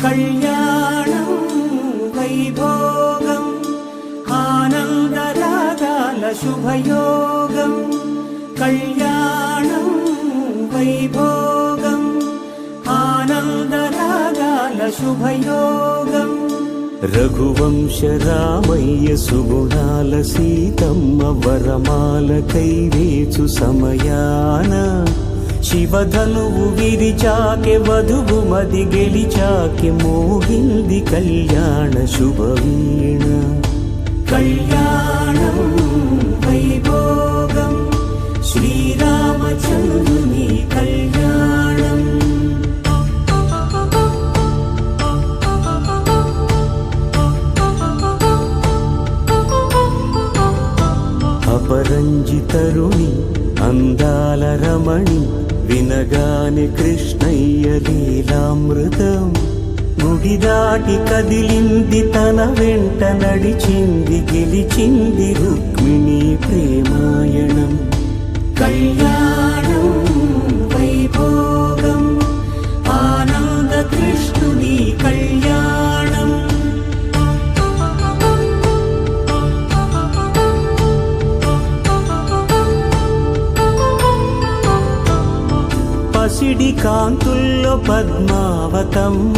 కళ్యాణం వైభోగం ఆనందరాగాల శుభయోగం. కళ్యాణం వైభోగం ఆనందరాగాల శుభయోగం. రఘువంశ రామయ్య సుగుణాల సీతమ్మ వరమాల కైవేచు సమయాన శివధనువు విరిచాకె వధువు మది గెలిచాకె మోగింది కళ్యాణ శుభవీణ. కళ్యాణం వైభోగం శ్రీరామచంద్రుని కళ్యాణం. అపరంజితరుణి అందాల రమణి వినగానే కృష్ణయ్య లీలామృతం. గుడి దాటి కదిలింది తన వెంట నడిచింది గెలిచింది రుక్మిణి ప్రేమాయణం. కళ్యాణం వైభోగం ఆనంద కృష్ణుని కళ్యాణం. పసిడి కాంతుల్లో పద్మావతమ్మ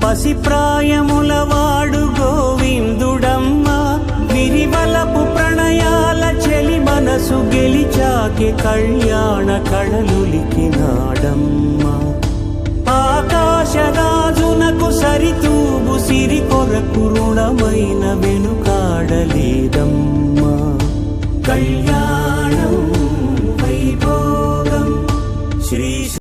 పసిప్రాయముల వాడు గోవిందుడమ్మ. విరివలపు ప్రణయాల చెలి మనసు గెలిచాకే కళ్యాణ కళలులికినాడమ్మ.